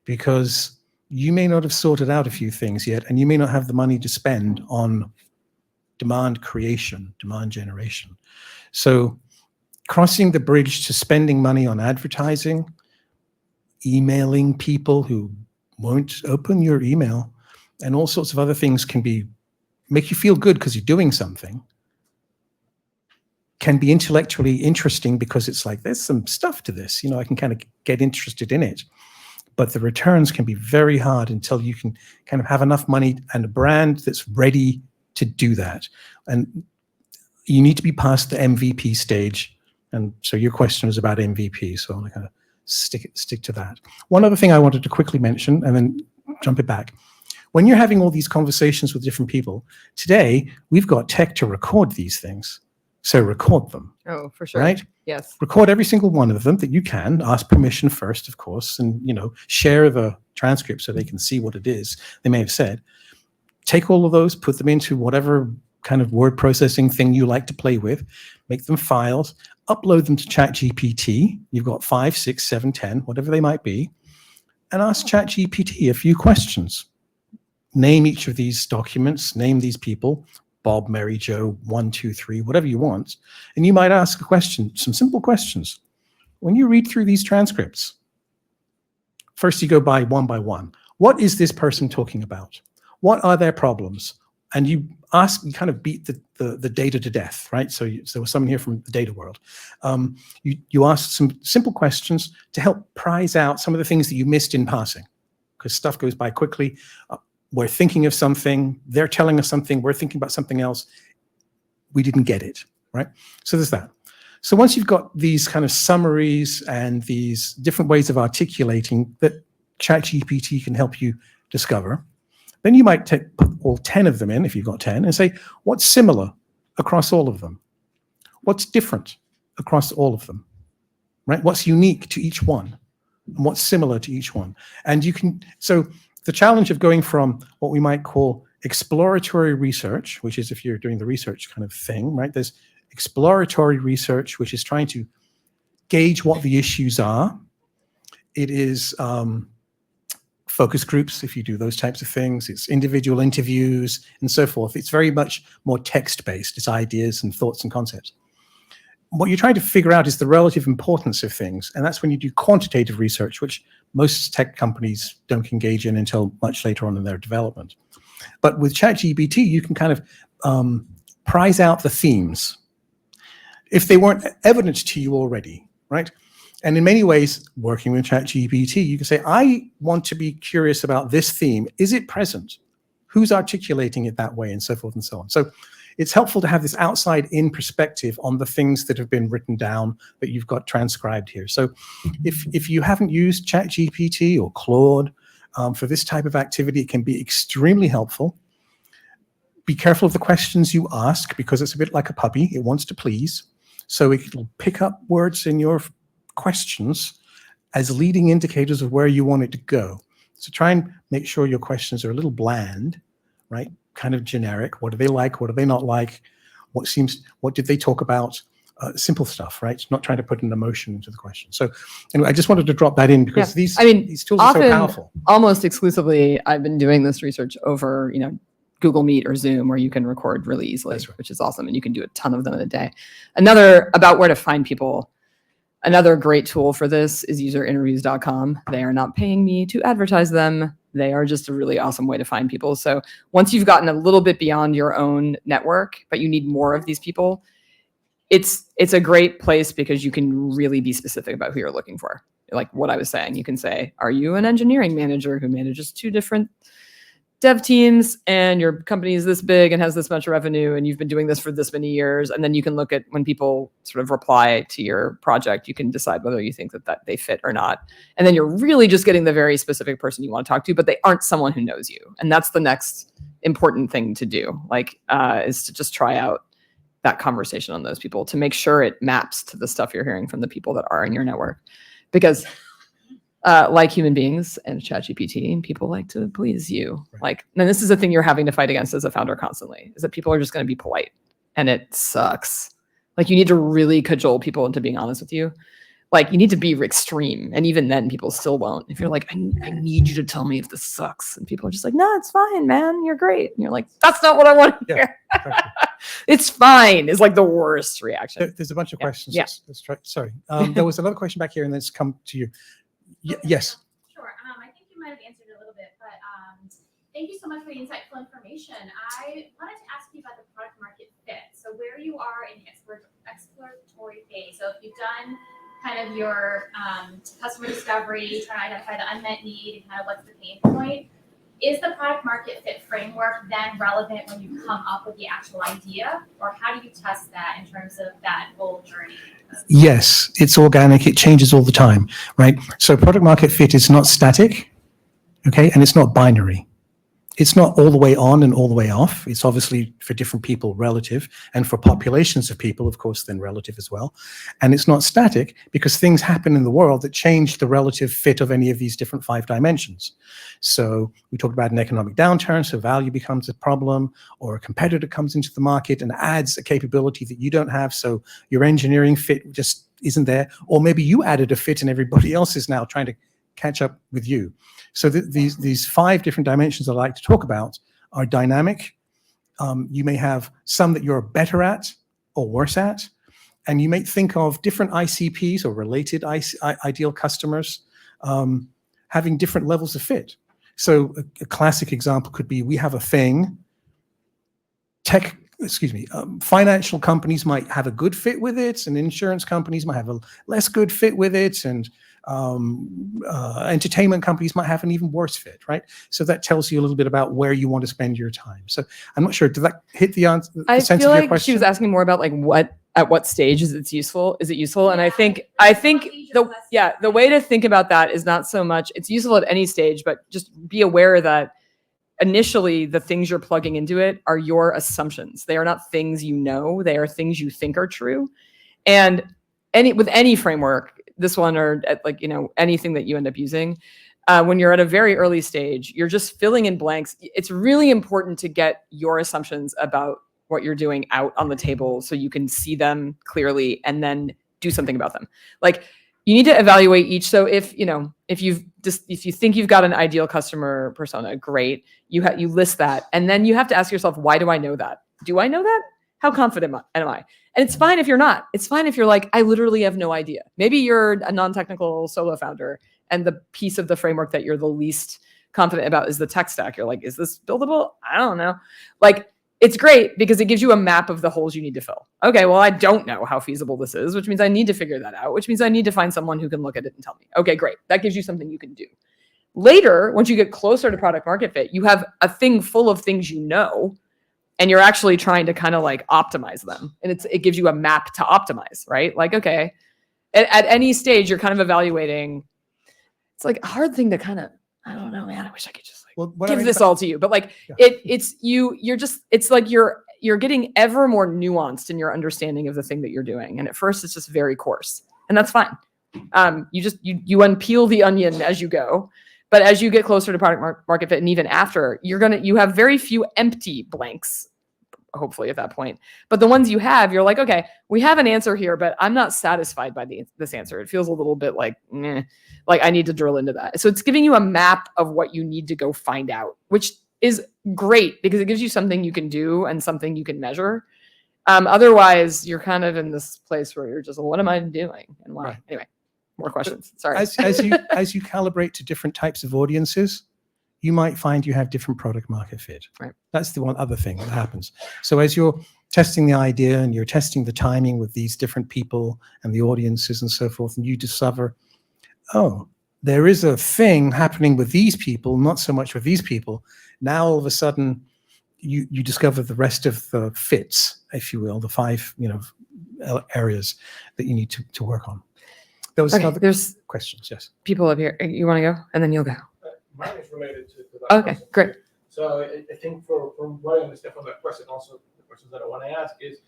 because you may not have sorted out a few things yet, and you may not have the money to spend on demand creation, demand generation. So crossing the bridge to spending money on advertising, emailing people who won't open your email, and all sorts of other things can make you feel good because you're doing something, can be intellectually interesting because it's like, there's some stuff to this, I can kind of get interested in it. But the returns can be very hard until you can kind of have enough money and a brand that's ready to do that. And you need to be past the MVP stage. And so your question is about MVP, so I'm going to stick to that. One other thing I wanted to quickly mention and then jump it back. when you're having all these conversations with different people, today we've got tech to record these things. So record them, Oh, for sure. right? Yes. Record every single one of them that you can, ask permission first, of course, and, share the transcript so they can see what it is they may have said. Take all of those, put them into whatever kind of word processing thing you like to play with, make them files, upload them to ChatGPT. You've got 5, 6, 7, 10, whatever they might be, and ask ChatGPT a few questions. Name each of these documents, name these people, Bob, Mary, Joe, 1, 2, 3, whatever you want. And you might ask a question, some simple questions. When you read through these transcripts, first you go by one. What is this person talking about? What are their problems? And you kind of beat the data to death, right? So there was someone here from the data world. You ask some simple questions to help prize out some of the things that you missed in passing, because stuff goes by quickly. We're thinking of something, they're telling us something, we're thinking about something else. We didn't get it, right? So there's that. So once you've got these kind of summaries and these different ways of articulating that ChatGPT can help you discover, then you might put all 10 of them in, if you've got 10, and say, what's similar across all of them? What's different across all of them, right? What's unique to each one? And what's similar to each one? And so the challenge of going from what we might call exploratory research, which is if you're doing the research kind of thing, right? There's exploratory research, which is trying to gauge what the issues are. It is focus groups, if you do those types of things. It's individual interviews and so forth. It's very much more text-based. It's ideas and thoughts and concepts. What you're trying to figure out is the relative importance of things. And that's when you do quantitative research, which most tech companies don't engage in until much later on in their development. But with ChatGPT, you can kind of prize out the themes if they weren't evident to you already, right? And in many ways, working with ChatGPT, you can say, I want to be curious about this theme. Is it present? Who's articulating it that way, and so forth and so on. So it's helpful to have this outside-in perspective on the things that have been written down that you've got transcribed here. So if you haven't used ChatGPT or Claude for this type of activity, it can be extremely helpful. Be careful of the questions you ask, because it's a bit like a puppy. It wants to please. So it'll pick up words in your questions as leading indicators of where you want it to go. So try and make sure your questions are a little bland, right? Kind of generic. What do they like? What do they not like? What did they talk about? Simple stuff, right? Not trying to put an emotion into the question. So anyway, I just wanted to drop that in because these tools are so powerful. Almost exclusively, I've been doing this research over, Google Meet or Zoom, where you can record really easily, That's right. Which is awesome. And you can do a ton of them in a day. Another about where to find people. Another great tool for this is userinterviews.com. They are not paying me to advertise them. They are just a really awesome way to find people. So once you've gotten a little bit beyond your own network, but you need more of these people, it's a great place because you can really be specific about who you're looking for. Like what I was saying, you can say, are you an engineering manager who manages 2 different dev teams, and your company is this big and has this much revenue, and you've been doing this for this many years? And then you can look at when people sort of reply to your project, you can decide whether you think that they fit or not. And then you're really just getting the very specific person you want to talk to, but they aren't someone who knows you. And that's the next important thing to do, is to just try out that conversation on those people to make sure it maps to the stuff you're hearing from the people that are in your network. Because like human beings and ChatGPT, people like to please you. Right. And this is a thing you're having to fight against as a founder constantly, is that people are just going to be polite, and it sucks. You need to really cajole people into being honest with you. You need to be extreme, and even then people still won't. If you're like, I need you to tell me if this sucks, and people are just like, no, it's fine, man, you're great. And you're like, that's not what I want to hear. Exactly. It's fine is the worst reaction. There's a bunch of questions. Yeah. Let's try. Sorry. There was another question back here, and then it's come to you. Yes. Sure. I think you might have answered it a little bit, but thank you so much for the insightful information. I wanted to ask you about the product market fit. So where you are in the exploratory phase. So if you've done kind of your customer discovery, trying to identify the unmet need and kind of what's the pain point, is the product market fit framework then relevant when you come up with the actual idea, or how do you test that in terms of that whole journey? Yes, it's organic. It changes all the time, right? So product market fit is not static, okay, and it's not binary. It's not all the way on and all the way off. It's obviously for different people relative, and for populations of people, of course, then relative as well. And it's not static because things happen in the world that change the relative fit of any of these different 5 dimensions. So we talked about an economic downturn, so value becomes a problem, or a competitor comes into the market and adds a capability that you don't have, so your engineering fit just isn't there. Or maybe you added a fit and everybody else is now trying to catch up with you. So these 5 different dimensions I like to talk about are dynamic. You may have some that you're better at or worse at, and you may think of different ICPs or related ideal customers having different levels of fit. So a classic example could be, we have a thing, financial companies might have a good fit with it, and insurance companies might have a less good fit with it, and entertainment companies might have an even worse fit, right? So that tells you a little bit about where you want to spend your time. So I'm not sure, did that hit the answer? I sense feel of your like question? she was asking more about like at what stage is it useful? And I think the way to think about that is not so much it's useful at any stage, but just be aware that initially the things you're plugging into it are your assumptions. They are not things you know, they are things you think are true. And with any framework, this one or anything that you end up using, when you're at a very early stage, you're just filling in blanks. It's really important to get your assumptions about what you're doing out on the table so you can see them clearly and then do something about them. Like, you need to evaluate each. So if you think you've got an ideal customer persona, great. You list that, and then you have to ask yourself, why do I know that? Do I know that? How confident am I? And it's fine if you're not. It's fine if you're like, I literally have no idea. Maybe you're a non-technical solo founder, and the piece of the framework that you're the least confident about is the tech stack. You're like, is this buildable? I don't know. Like, it's great because it gives you a map of the holes you need to fill. Okay, well, I don't know how feasible this is, which means I need to figure that out, which means I need to find someone who can look at it and tell me. Okay, great. That gives you something you can do. Later, once you get closer to product market fit, you have a thing full of things you know, and you're actually trying to kind of like optimize them. And it gives you a map to optimize, right? Like, okay, at any stage, you're kind of evaluating. It's like a hard thing to kind of, I don't know, man. I wish I could just give this all to you, but like it's like you're getting ever more nuanced in your understanding of the thing that you're doing. And at first it's just very coarse, and that's fine. You unpeel the onion as you go, but as you get closer to product market fit, and even after, you have very few empty blanks, hopefully at that point. But the ones you have, you're like, okay, we have an answer here, but I'm not satisfied by this answer. It feels a little bit like, like I need to drill into that. So it's giving you a map of what you need to go find out, which is great because it gives you something you can do and something you can measure. Otherwise, you're kind of in this place where you're just, well, what am I doing and why? Right. Anyway, more questions. Sorry. As you calibrate to different types of audiences, you might find you have different product market fit. Right. That's the one other thing that happens. So as you're testing the idea and you're testing the timing with these different people and the audiences and so forth, and you discover, oh, there is a thing happening with these people, not so much with these people. Now all of a sudden you discover the rest of the fits, if you will, the 5 areas that you need to work on. There was there's questions, yes. People up here. You want to go? And then you'll go. Mine is related to that. Okay, question. great. So I think from what I understand from that question, also the questions that I want to ask is,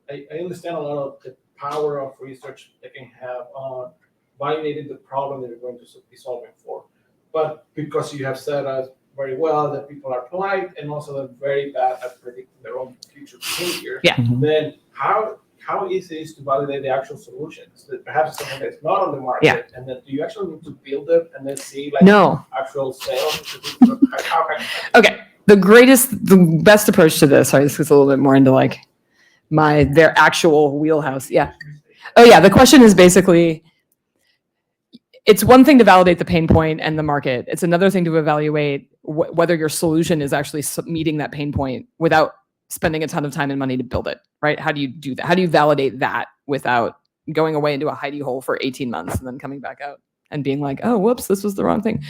I understand a lot of the power of research they can have on validating the problem that you're going to be solving for. But because you have said very well that people are polite and also they're very bad at predicting their own future behavior, then how easy is to validate the actual solutions? That perhaps something that's not on the market, and then do you actually need to build it and then see actual sales? Okay, the best approach to this. Sorry, this is a little bit more into like their actual wheelhouse. Yeah. Oh yeah, the question is basically, it's one thing to validate the pain point and the market. It's another thing to evaluate whether your solution is actually meeting that pain point without spending a ton of time and money to build it, right? How do you do that? How do you validate that without going away into a hidey hole for 18 months and then coming back out and being like, oh, whoops, this was the wrong thing.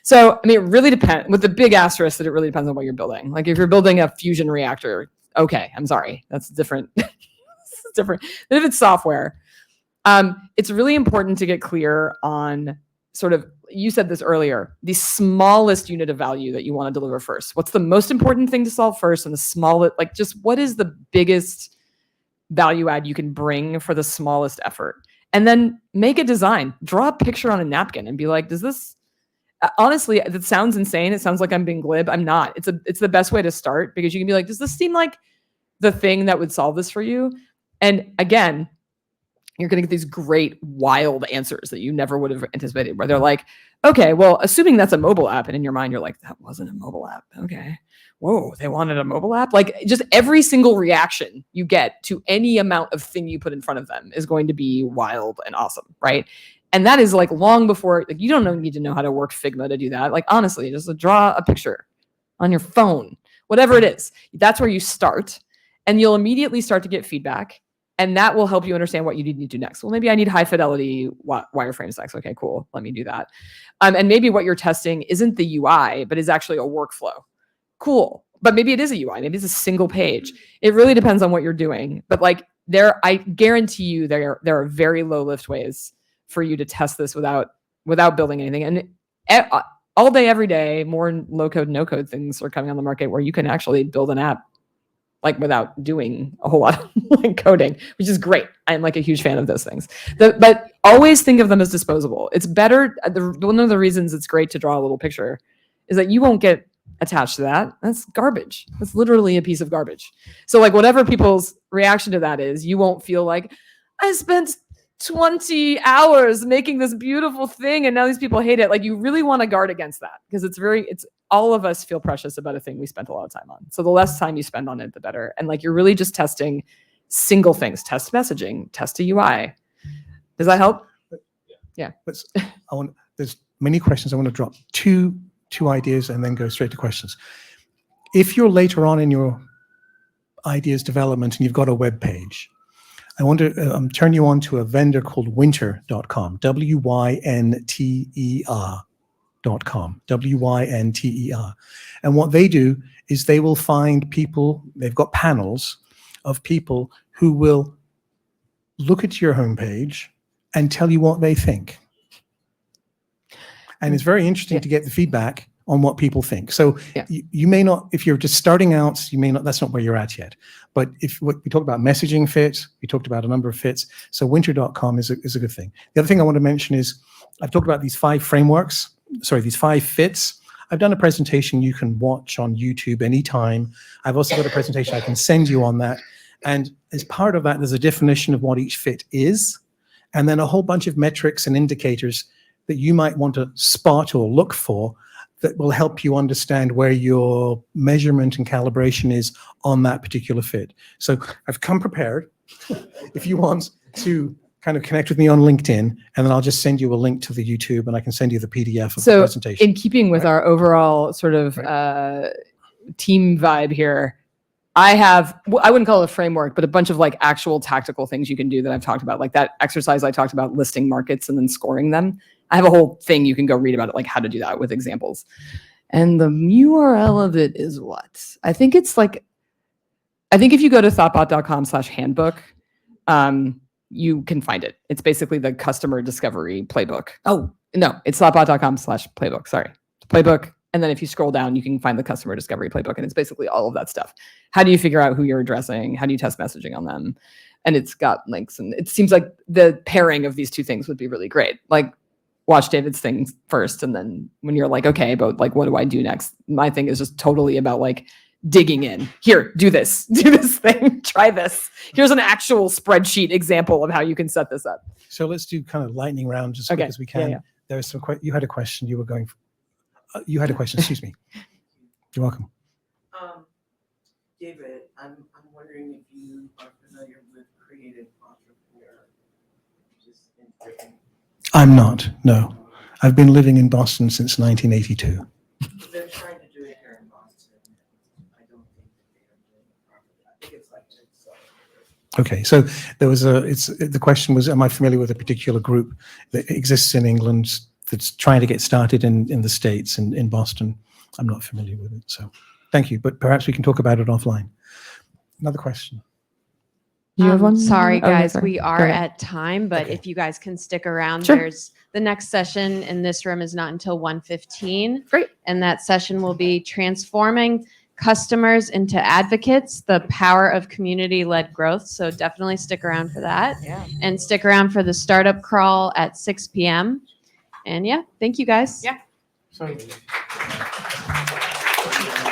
So, I mean, it really depends, with the big asterisk that it really depends on what you're building. Like if you're building a fusion reactor, okay, I'm sorry, that's different. It's different. But if it's software, it's really important to get clear on sort of, you said this earlier, the smallest unit of value that you want to deliver first. What's the most important thing to solve first, and the smallest, like just what is the biggest value add you can bring for the smallest effort? And then make a design, draw a picture on a napkin and be like, does this, honestly, it sounds insane. It sounds like I'm being glib. I'm not. It's the best way to start, because you can be like, does this seem like the thing that would solve this for you? And again, you're going to get these great wild answers that you never would have anticipated, where they're like, okay, well, assuming that's a mobile app, and in your mind, you're like, that wasn't a mobile app. Okay. Whoa, they wanted a mobile app? Like, just every single reaction you get to any amount of thing you put in front of them is going to be wild and awesome, right? And that is like long before, like, you don't need to know how to work Figma to do that. Like, honestly, just draw a picture on your phone, whatever it is. That's where you start, and you'll immediately start to get feedback. And that will help you understand what you need to do next. Well, maybe I need high fidelity wireframes next. Okay, cool. Let me do that. And maybe what you're testing isn't the UI, but is actually a workflow. Cool. But maybe it is a UI. Maybe it's a single page. It really depends on what you're doing. But like I guarantee you there are very low lift ways for you to test this without building anything. And all day, every day, more low code, no code things are coming on the market where you can actually build an app like without doing a whole lot of like coding, which is great. I'm like a huge fan of those things. But always think of them as disposable. It's better. One of the reasons it's great to draw a little picture is that you won't get attached to that. That's garbage. That's literally a piece of garbage. So like whatever people's reaction to that is, you won't feel like, I spent 20 hours making this beautiful thing and now these people hate it. Like, you really want to guard against that, because it's all of us feel precious about a thing we spent a lot of time on. So the less time you spend on it, the better. And like, you're really just testing single things. Test messaging, test a UI. Does that help? Yeah. There's many questions. I want to drop two ideas and then go straight to questions. If you're later on in your ideas development and you've got a web page, I want to turn you on to a vendor called winter.com, WYNTER.com, WYNTER. And what they do is they will find people, they've got panels of people who will look at your homepage and tell you what they think. And it's very interesting to get the feedback on what people think. So you may not, if you're just starting out, you may not, that's not where you're at yet. But if we talked about messaging fits, we talked about a number of fits. So winter.com is a good thing. The other thing I want to mention is I've talked about these 5 fits. I've done a presentation you can watch on YouTube anytime. I've also got a presentation I can send you on that. And as part of that, there's a definition of what each fit is, and then a whole bunch of metrics and indicators that you might want to spot or look for that will help you understand where your measurement and calibration is on that particular fit. So I've come prepared. If you want to kind of connect with me on LinkedIn, and then I'll just send you a link to the YouTube, and I can send you the PDF of the presentation. In keeping with our overall sort of team vibe here, I wouldn't call it a framework, but a bunch of like actual tactical things you can do that I've talked about, like that exercise I talked about, listing markets and then scoring them. I have a whole thing you can go read about it, like how to do that with examples. And the URL of it is what? I think if you go to thoughtbot.com/handbook, you can find it. It's basically the customer discovery playbook. Oh, no, it's thoughtbot.com/playbook. Sorry, playbook. And then if you scroll down, you can find the customer discovery playbook. And it's basically all of that stuff. How do you figure out who you're addressing? How do you test messaging on them? And it's got links. And it seems like the pairing of these two things would be really great. Like, watch David's thing first. And then when you're like, okay, but like, what do I do next? My thing is just totally about like digging in. Here, do this thing, try this. Here's an actual spreadsheet example of how you can set this up. So let's do kind of lightning round just quick as we can. Yeah. There's some you had a question you were going for. You had a question, excuse me. You're welcome. David, I'm wondering if you are familiar with creative entrepreneur. I'm not, no. I've been living in Boston since 1982. They're trying to do it here in Boston. I don't think that they are doing it properly. I think it's like this. Okay, so there was the question was, am I familiar with a particular group that exists in England that's trying to get started in the States and in Boston? I'm not familiar with it, so thank you. But perhaps we can talk about it offline. Another question. Do you have one? Sorry, Okay, guys, sorry. we Go are ahead. at time, but Okay. if you guys can stick around, Sure. there's the next session in this room is not until 1:15. Great. And that session will be transforming customers into advocates, the power of community-led growth. So definitely stick around for that. Yeah. And stick around for the startup crawl at 6 p.m. And yeah, thank you guys. Yeah. So